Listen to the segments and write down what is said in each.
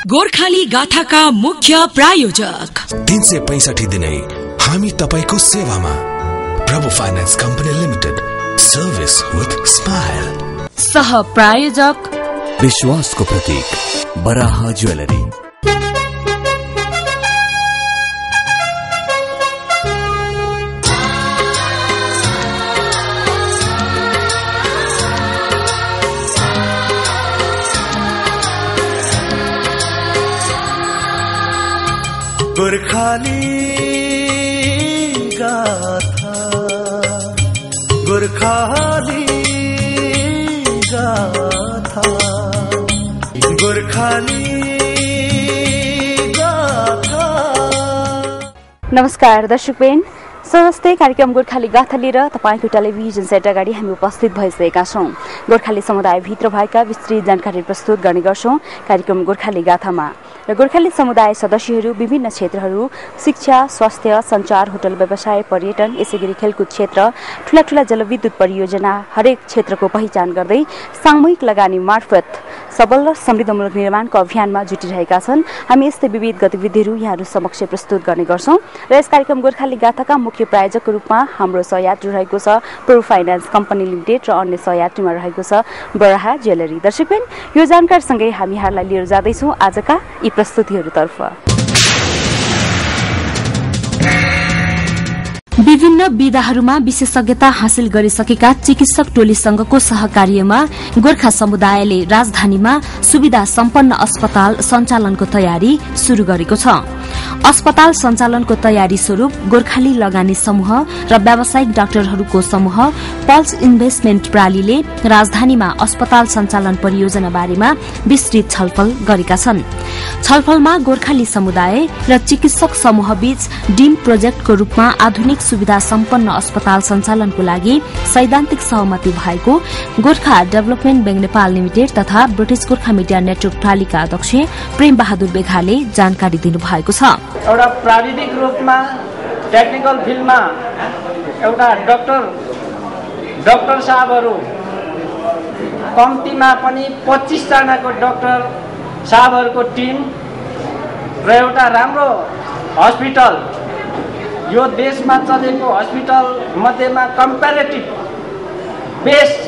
गोर्खाली गाथाका मुख्य प्रायोजक 365 दिनै हामी तपाईको सेवामा। प्रभु finance company limited, service with smile. सह प्रायोजक विश्वासको प्रतीक बराह ज्वेलरी। गोर्खाली गाथा, गोर्खाली गाथा, गोर्खाली गाथा। नमस्कार दर्शकबिन, नमस्ते। कार्यक्रम गोर्खाली गाथा लिएर तपाईको टेलिभिजन सेट अगाडि हामी उपस्थित भइसकेका छौं। गोर्खाली समुदायभित्र भएका विस्तृत जानकारी प्रस्तुत गर्ने गर्छौं कार्यक्रम गोर्खाली गाथामा। र गोर्खाली समुदाय सदस्यहरू विभिन्न क्षेत्रहरू शिक्षा, स्वास्थ्य, सञ्चार, होटल व्यवसाय, पर्यटन, यसैगरी खेलकुद क्षेत्र, ठूला ठूला जलविद्युत परियोजना हरेक क्षेत्रको पहिचान गर्दै सामूहिक लगानी मार्फत सबल र समृद्धमूलक निर्माणको अभियानमा जुटिरहेका छन्। हामी यस्तै विविध गतिविधिहरू यहाँहरू समक्ष प्रस्तुत गर्ने गर्छौं। र यस कार्यक्रम गोर्खाली गाथाका मुख्य प्रायोजकको रूपमा हाम्रो सहयात्री रहेको छ प्रभु फाइनान्स कम्पनी लिमिटेड र अन्य सहयात्रीमा रहेको छ बराह ज्वेलरी। दर्शकबिन, यो जानकारीसँगै हामी यहाँलाई लिएर जाँदैछौँ आजका यी प्रस्तुतिहरूतर्फ। विभिन्न विधाहरूमा विशेषज्ञता हासिल गरिसकेका चिकित्सक टोलीसँगको सहकार्यमा गोर्खा समुदायले राजधानीमा सुविधा सम्पन्न अस्पताल सञ्चालनको तयारी शुरू गरेको छ। अस्पताल सञ्चालनको तयारी स्वरूप गोर्खाली लगानी समूह र व्यावसायिक डाक्टरहरूको समूह पल्स इन्भेस्टमेन्ट प्रालीले राजधानीमा अस्पताल सञ्चालन परियोजना बारेमा विस्तृत छलफल गरेका छन्। छलफलमा गोर्खाली समुदाय र चिकित्सक समूह बीच डिम प्रोजेक्टको रूपमा आधुनिक सुविधा सम्पन्न अस्पताल सञ्चालनको लागि सैद्धान्तिक सहमति भएको Gorkha development bank Nepal limited तथा ब्रिटिश गोर्खा मिडिया नेटवर्क प्रालीका अध्यक्ष प्रेम बहादुर बेघाले जानकारी दिनुभएको छ। एउटा प्राविधिक रूपमा टेक्निकल फिल्डमा एउटा डाक्टर साहबहरू कम्तीमा पनि 25 जनाको डाक्टर साहबहरूको टिम र एउटा राम्रो हस्पिटल, यो देशमा चलेको हस्पिटल मध्येमा कम्पेरेटिभ बेस्ट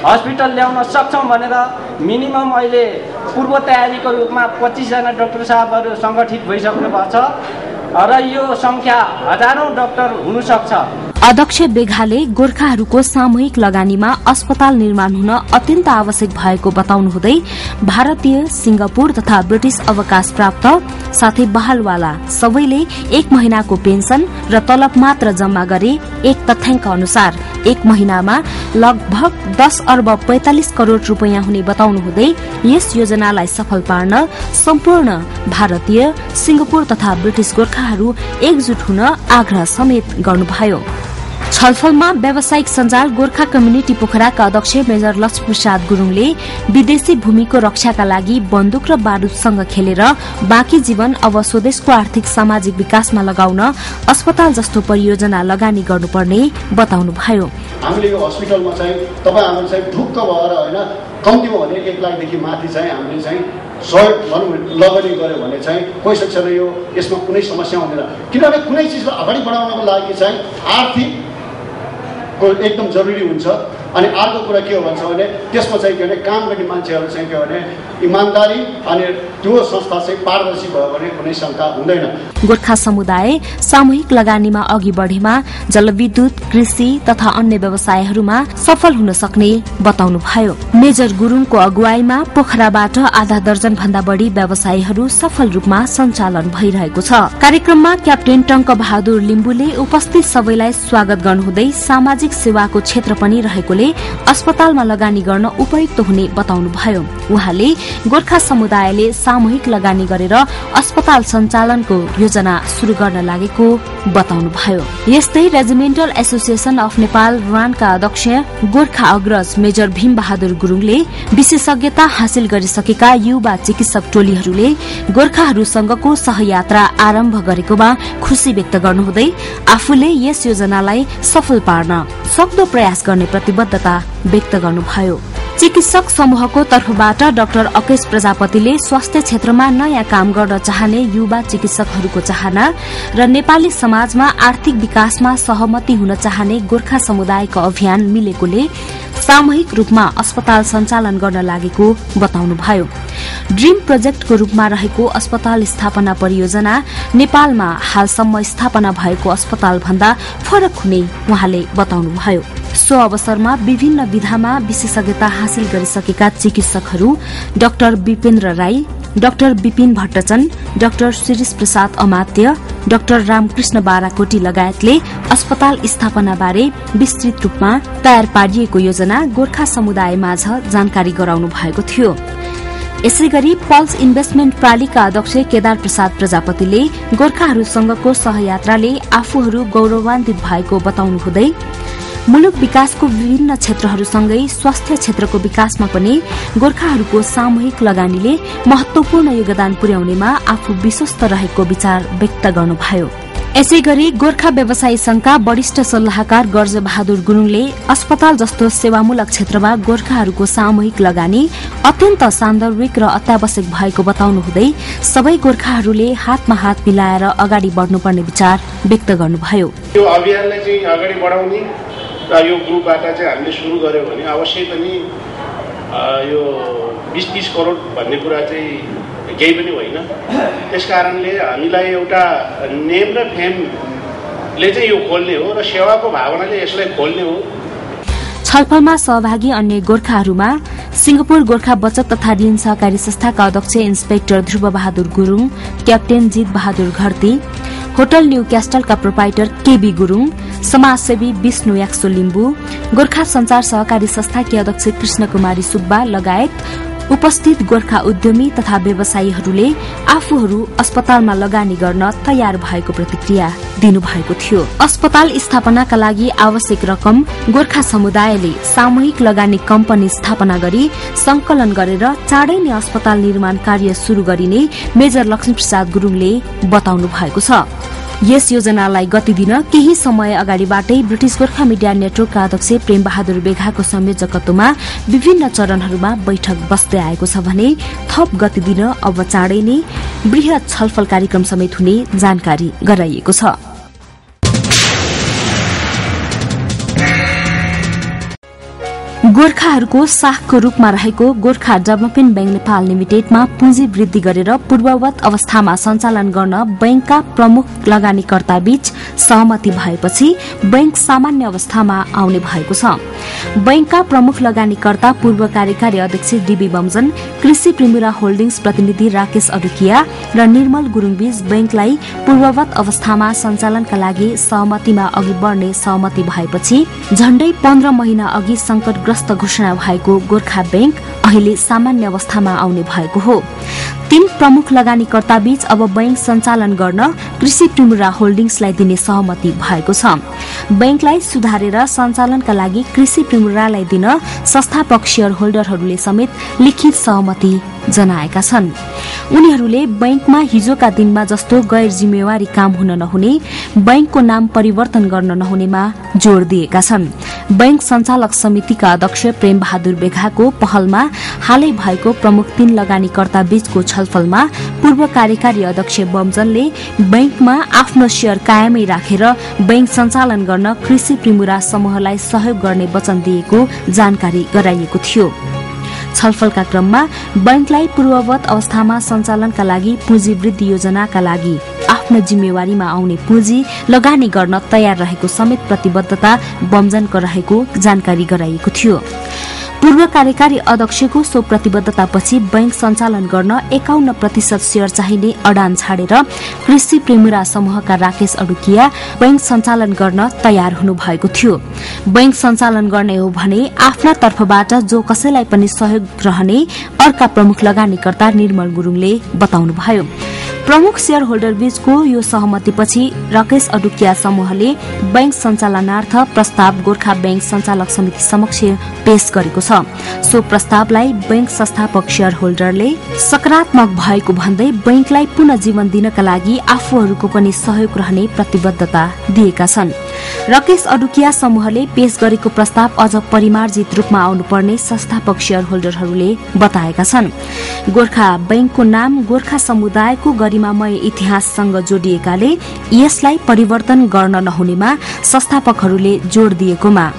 हस्पिटल ल्याउन सक्छौँ भनेर मिनिमम अहिले पूर्व तयारीको रूपमा 25 जना डाक्टर साहबहरू संगठित भइसक्नु भएको छ र यो संख्या हजारौं डाक्टर हुन सक्छ। अध्यक्ष बेघाले गोर्खाहरूको सामूहिक लगानीमा अस्पताल निर्माण हुन अत्यन्त आवश्यक भएको बताउनुहुँदै भारतीय, सिंगापुर तथा ब्रिटिश अवकाश प्राप्त साथै बहालवाला सबैले 1 महिनाको पेन्सन र तलब मात्र जम्मा गरे एक तथ्याङ्क अनुसार 1 महिनामा लगभग 10 अर्ब 45 करोड़ रूपैयाँ हुने बताउनुहुँदै यस योजनालाई सफल पार्न सम्पूर्ण भारतीय, सिंगापुर तथा ब्रिटिश गोर्खाहरू एकजुट हुन आग्रह समेत गर्नुभयो। छलफलमा व्यावसायिक सञ्जाल गोर्खा कम्युनिटी पोखराका अध्यक्ष मेजर लक्ष्मीप्रसाद गुरुङले विदेशी भूमिको रक्षाका लागि बन्दुक र बारूदसँग खेलेर बाँकी जीवन अब स्वदेशको आर्थिक सामाजिक विकासमा लगाउन अस्पताल जस्तो परियोजना लगानी गर्नुपर्ने बताउनुभयो। हामीले यो हस्पिटलमा चाहिँ तपाईहरुले चाहिँ ढुक्क भएर हैन कम्तीमा भने 1 लाखदेखि माथि चाहिँ हामीले चाहिँ सहयोग लगानी गर्यो भने चाहिँ कोही सक्दैन, यो यसमा कुनै समस्या हुँदैन। किनभने कुनै चिजलाई अगाडि बढाउनको लागि चाहिँ आर्थिक एकदम जरुरी हुन्छ। अनि अर्को कुरा के हो भन्छ भने त्यसमा चाहिँ के भने काम गर्ने मान्छेहरू चाहिँ के भने इमानदारी अनि त्यो संस्था चाहिँ पारदर्शी भयो भने कुनै शंका हुँदैन। गोर्खा समुदाय सामूहिक लगानीमा अघि बढेमा जलविद्युत, कृषि तथा अन्य व्यवसायहरूमा सफल हुन सक्ने बताउनुभयो। मेजर गुरुङको अगुवाईमा पोखराबाट आधा दर्जन भन्दा बढी व्यवसायहरू सफल रूपमा सञ्चालन भइरहेको छ। कार्यक्रममा क्याप्टेन टंक बहादुर लिम्बुले उपस्थित सबैलाई स्वागत गर्नुहुँदै सामाजिक सेवाको क्षेत्र पनि रहेकोले अस्पतालमा लगानी गर्न उपयुक्त हुने बताउनुभयो। उहाँले गोर्खा समुदायले सामूहिक लगानी गरेर अस्पताल सञ्चालनको योजना शुरू गर्न लागेको बताउनुभयो। यस्तै regimental association of Nepal Ranka अध्यक्ष गोर्खा अग्रज मेजर भीम बहादुर गुरुङले विशेषज्ञता हासिल गरिसकेका युवा चिकित्सक टोलीहरूले गोर्खाहरूसँगको सहयात्रा आरम्भ गरेकोमा खुशी व्यक्त गर्नुहुँदै आफूले यस योजनालाई सफल पार्न सक्दो प्रयास गर्ने प्रतिबद्धता प्रतिबद्धता व्यक्त गर्नुभयो। चिकित्सक समूहको तर्फबाट डाक्टर अकेश प्रजापतिले स्वास्थ्य क्षेत्रमा नयाँ काम गर्न चाहने युवा चिकित्सकहरूको चाहना र नेपाली समाजमा आर्थिक विकासमा सहमति हुन चाहने गोर्खा समुदायको अभियान मिलेकोले सामूहिक रूपमा अस्पताल सञ्चालन गर्न लागेको बताउनुभयो। ड्रीम प्रोजेक्टको रूपमा रहेको अस्पताल स्थापना परियोजना नेपालमा हालसम्म स्थापना भएको अस्पताल भन्दा फरक हुने उहाँले बताउनुभयो। सो अवसरमा विभिन्न विधामा विशेषज्ञता हासिल गरिसकेका चिकित्सकहरू doctor Vipendra Rai, doctor Vipin Bhattachan, doctor Shirish Prasad Amatya, doctor Ramkrishna Barakoti लगायतले अस्पताल स्थापनाबारे विस्तृत रूपमा तयार पारिएको योजना गोर्खा समुदायमाझ जानकारी गराउनु भएको थियो। यसैगरी पल्स इन्भेस्टमेन्ट प्रालीका अध्यक्ष केदार प्रसाद प्रजापतिले गोर्खाहरूसँगको सहयात्राले आफूहरू गौरवान्वित भएको बताउनुहुँदै मुलुक विकासको विभिन्न क्षेत्रहरूसँगै स्वास्थ्य क्षेत्रको विकासमा पनि गोर्खाहरूको सामूहिक लगानीले महत्वपूर्ण योगदान पुर्याउनेमा आफू विश्वस्त रहेको विचार व्यक्त गर्नुभयो। यसैगरी गोर्खा व्यवसायी संघका वरिष्ठ सल्लाहकार गर्ज बहादुर गुरूङले अस्पताल जस्तो सेवामूलक क्षेत्रमा गोर्खाहरूको सामूहिक लगानी अत्यन्त सान्दर्भिक र अत्यावश्यक भएको बताउनुहुँदै सबै गोर्खाहरूले हातमा हात मिलाएर अगाडि बढ्नुपर्ने विचार व्यक्त गर्नुभयो। यो अभियानलाई चाहिँ अगाडि बढाउने र यो ग्रुपबाट चाहिँ हामीले सुरु गर्यो भने अवश्य पनि यो 20-30 करोड भन्ने कुरा चाहिँ केही पनि होइन। त्यसकारणले हामीलाई एउटा नेम र फेमले चाहिँ यो खोल्ने हो र सेवाको भावनाले यसलाई खोल्ने हो। छलफलमा सहभागी अन्य गोर्खाहरूमा सिंगापुर गोर्खा बचत तथा ऋण सहकारी संस्थाका अध्यक्ष inspector Dhruv Bahadur Gurung, captain Jit Bahadur Gharti, hotel new क्यास्टलका प्रोपाइटर केबी गुरूङ, समाजसेवी विष्णु याक्सो लिम्बू, गोर्खा संचार सहकारी संस्थाकी अध्यक्ष कृष्ण कुमारी सुब्बा लगायत उपस्थित गोर्खा उद्यमी तथा व्यवसायीहरूले आफूहरू अस्पतालमा लगानी गर्न तयार भएको प्रतिक्रिया दिनुभएको थियो। अस्पताल स्थापनाका लागि आवश्यक रकम गोर्खा समुदायले सामूहिक लगानी कम्पनी स्थापना गरी संकलन गरेर चाँडै नै अस्पताल निर्माण कार्य शुरू गरिने मेजर लक्ष्मीप्रसाद गुरूङले बताउनु भएको छ। यस योजनालाई गति दिन केही समय अगाडिबाटै ब्रिटिश गोर्खा मिडिया नेटवर्कका अध्यक्ष प्रेम बहादुर बेघाको संयोजकत्वमा विभिन्न चरणहरूमा बैठक बस्दै आएको छ भने थप गति दिन अब चाँडै नै वृहत छलफल कार्यक्रम समेत हुने जानकारी गराइएको छ। गोर्खाहरूको साखको रूपमा रहेको गोर्खा डेभलपमेन्ट बैंक नेपाल लिमिटेडमा पुँजी वृद्धि गरेर पूर्ववत अवस्थामा सञ्चालन गर्न बैंकका प्रमुख लगानीकर्ता बीच सहमति भएपछि बैंक सामान्य अवस्थामा आउने भएको छ। बैंकका प्रमुख लगानीकर्ता पूर्व कार्यकारी अध्यक्ष डीबी बमजन, कृषि प्रिमिरा होल्डिंग्स प्रतिनिधि राकेश अडुकिया र निर्मल गुरूङबीच बैंकलाई पूर्ववत अवस्थामा सञ्चालनका लागि सहमतिमा अघि बढ्ने सहमति भएपछि झण्डै 15 महिना अघि संकटग्रस्त घोषणा भएको गोर्खा बैंक अहिले सामान्य अवस्थामा आउने भएको हो। 3 प्रमुख लगानीकर्ता बीच अब बैंक सञ्चालन गर्न कृषि प्रिमिरा होल्डिंग्सलाई दिने सहमति भएको छ। बैंकलाई सुधारेर सञ्चालनका लागि कृषि प्रिमिरालाई दिन संस्थापक शेयर होल्डरहरूले समेत लिखित सहमति जनाएका छन्। उनीहरूले बैंकमा हिजोका दिनमा जस्तो गैर जिम्मेवारी काम हुन नहुने, बैंकको नाम परिवर्तन गर्न नहुनेमा जोड़ दिएका छन्। बैंक सञ्चालक समितिका अध्यक्ष प्रेम बहादुर बेघाको पहलमा हालै भएको प्रमुख 3 लगानीकर्ता बीचको छलफलमा पूर्व कार्यकारी अध्यक्ष बमजनले बैंकमा आफ्नो शेयर कायमै राखेर बैंक सञ्चालन गर्न कृषि प्रिमिरा समूहलाई सहयोग गर्ने वचन दिएको जानकारी गराइएको थियो। छलफलका क्रममा बैंकलाई पूर्ववत अवस्थामा सञ्चालनका लागि पुँजी वृद्धि योजनाका लागि आफ्नो जिम्मेवारीमा आउने पुँजी लगानी गर्न तयार रहेको समेत प्रतिबद्धता बमजनको रहेको जानकारी गराइएको थियो। पूर्व कार्यकारी अध्यक्षको सो प्रतिबद्धतापछि बैंक सञ्चालन गर्न 51% शेयर चाहिने अडान छाडेर कृषि प्रेमिरा समूहका राकेश अडुकिया बैंक सञ्चालन गर्न तयार हुनु भएको थियो। बैंक सञ्चालन गर्ने हो भने आफ्ना तर्फबाट जो कसैलाई पनि सहयोग रहने अर्का प्रमुख लगानीकर्ता निर्मल गुरूङले बताउनुभयो। प्रमुख शेयर होल्डर बीचको यो सहमतिपछि राकेश अडुकिया समूहले बैंक सञ्चालनार्थ प्रस्ताव गोर्खा बैंक सञ्चालक समिति समक्ष पेश गरेको छ। सो प्रस्तावलाई बैंक संस्थापक शेयर होल्डरले सकारात्मक भएको भन्दै बैंकलाई पुनः जीवन दिनका लागि आफूहरूको पनि सहयोग रहने प्रतिबद्धता दिएका छन्। राकेश अडुकिया समूहले पेश गरेको प्रस्ताव अझ परिमार्जित रूपमा आउनुपर्ने संस्थापक शेयर होल्डरहरूले बताएका छन्। गोर्खा बैंकको नाम गोर्खा समुदायको गरिमामय इतिहाससँग जोडिएकाले यसलाई परिवर्तन गर्न नहुनेमा संस्थापकहरूले जोड़ दिएकोमा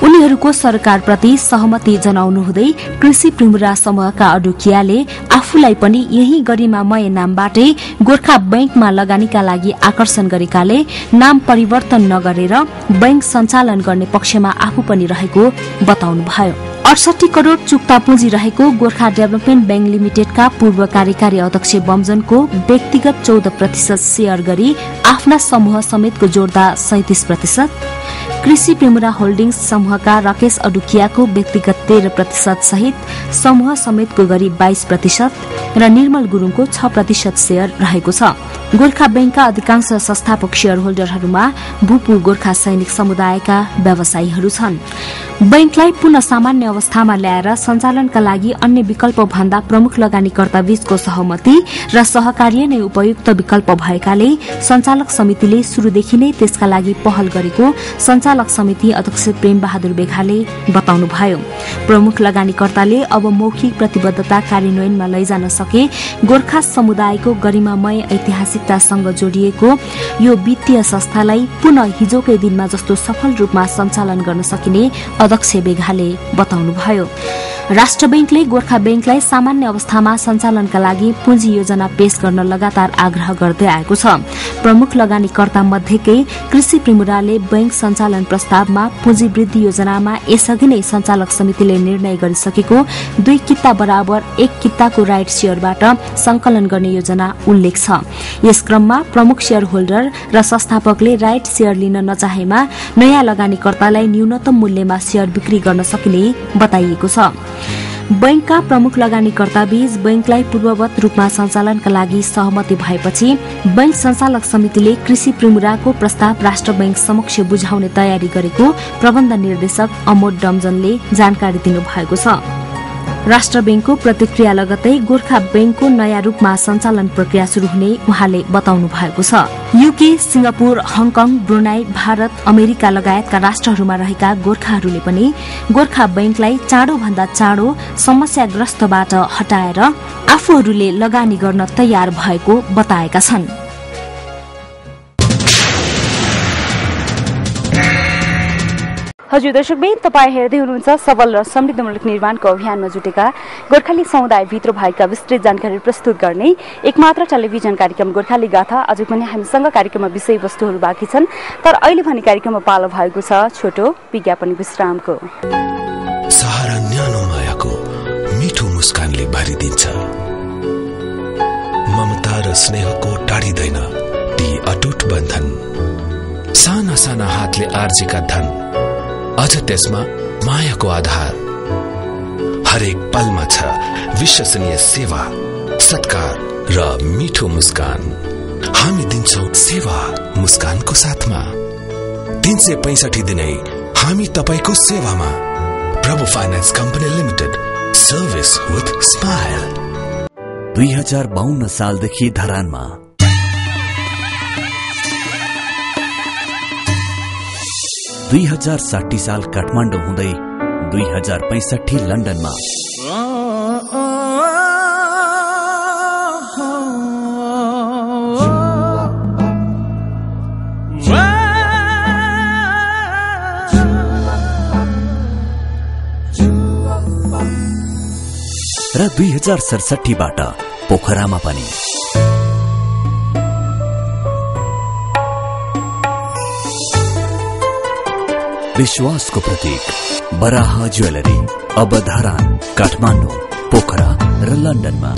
उनीहरूको सरकारप्रति सहमति जनाउनुहुँदै कृषि प्रिमुरा समूहका अडुकियाले आफूलाई पनि यही गरिमामय नामबाटै गोर्खा बैंकमा लगानीका लागि आकर्षण गरेकाले नाम परिवर्तन नगरेर बैंक सञ्चालन गर्ने पक्षमा आफू पनि रहेको बताउनुभयो। 68 करोड़ चुक्ता पुँजी रहेको गोर्खा डेभलपमेन्ट बैंक लिमिटेडका पूर्व कार्यकारी अध्यक्ष बमजनको व्यक्तिगत 14% शेयर गरी आफ्ना समूह समेतको जोड्दा 37%, कृषि प्रिमुरा होल्डिंग्स समूहका राकेश अडुकियाको व्यक्तिगत 13% सहित समूह समेतको गरी 22% र निर्मल गुरूङको 6% शेयर रहेको छ। गोर्खा बैंकका अधिकांश संस्थापक शेयर होल्डरहरूमा भूपू गोर्खा सैनिक समुदायका व्यवसायीहरू छन्। बैंकलाई पुनः सामान्य अवस्थामा ल्याएर सञ्चालनका लागि अन्य विकल्प भन्दा प्रमुख लगानीकर्ता बीचको सहमति र सहकार्य नै उपयुक्त विकल्प भएकाले सञ्चालक समितिले शुरूदेखि नै त्यसका लागि पहल गरेको सञ्चालक समिति अध्यक्ष प्रेम बहादुर बेखाले बताउनुभयो। प्रमुख लगानीकर्ताले अब मौखिक प्रतिबद्धता कार्यान्वयनमा लैजान सके गोर्खा समुदायको गरिमामय ऐतिहासिकतासँग जोडिएको यो वित्तीय संस्थालाई पुनः हिजोकै दिनमा जस्तो सफल रूपमा सञ्चालन गर्न सकिने अध्यक्ष बेघाले बताउनुभयो। राष्ट्र बैंकले गोर्खा बैंकलाई सामान्य अवस्थामा सञ्चालनका लागि पुँजी योजना पेश गर्न लगातार आग्रह गर्दै आएको छ। प्रमुख लगानीकर्ता मध्येकै कृषि प्रिमुराले बैंक सञ्चालन प्रस्तावमा पुँजी वृद्धि योजनामा यसअघि नै सञ्चालक समितिले निर्णय गरिसकेको 2 किता बराबर 1 किताको राइट शेयरबाट संकलन गर्ने योजना उल्लेख छ। यस क्रममा प्रमुख शेयर होल्डर र संस्थापकले राइट शेयर लिन नचाहेमा नयाँ लगानीकर्तालाई न्यूनतम मूल्यमा शेयर बिक्री गर्न सकिने बताइएको छ। बैंकका प्रमुख लगानीकर्ता बीच बैंकलाई पूर्ववत रूपमा सञ्चालनका लागि सहमति भएपछि बैंक सञ्चालक समितिले कृषि प्रिमुराको प्रस्ताव राष्ट्र बैंक समक्ष बुझाउने तयारी गरेको प्रबन्ध निर्देशक अमोद डम्जनले जानकारी दिनुभएको छ। राष्ट्र बैंकको प्रतिक्रिया लगतै गोर्खा बैंकको नयाँ रूपमा सञ्चालन प्रक्रिया शुरू हुने उहाँले बताउनु भएको छ। UK, Singapore, Hong Kong, Brunei, Bharat, America लगायतका राष्ट्रहरूमा रहेका गोर्खाहरूले पनि गोर्खा बैंकलाई चाँडोभन्दा चाँडो समस्याग्रस्तबाट हटाएर आफूहरूले लगानी गर्न तयार भएको बताएका छन्। हजुर दर्शकबिन, तपाईँ हेर्दै हुनुहुन्छ सबल र समृद्ध मुलुक निर्माणको अभियानमा जुटेका गोर्खाली समुदायभित्र भएका विस्तृत जानकारी प्रस्तुत गर्ने एकमात्र टेलिभिजन कार्यक्रम गोर्खाली गाथा। अझै पनि हामीसँग कार्यक्रममा विषयवस्तुहरू बाँकी छन्, तर अहिले भने कार्यक्रममा पालो भएको छ छोटो विज्ञापन विश्रामको। सहारा न्यानो मायाको मिठो मुस्कानले भरिदिन्छ। ममता र स्नेहको टाढिदैन ती अटुट बन्धन। साना साना हातले आर्जेका धन, अझ त्यसमा मायाको आधार। हरेक पलमा छ विश्वसनीय सेवा, सत्कार र मिठो मुस्कान। हामी दिन्छौं सेवा मुस्कानको साथमा। 365 दिनै हामी तपाईको सेवामा। प्रभु finance company limited, service with smile. 2052 सालदेखि धरानमा, 2060 साल काठमाडौँ हुँदै 2065 लन्डनमा, र 2067 बाट पोखरामा पनि। विश्वासको प्रतीक बराह ज्वेलरी अब धरान, काठमाडौँ, पोखरा र लन्डनमा।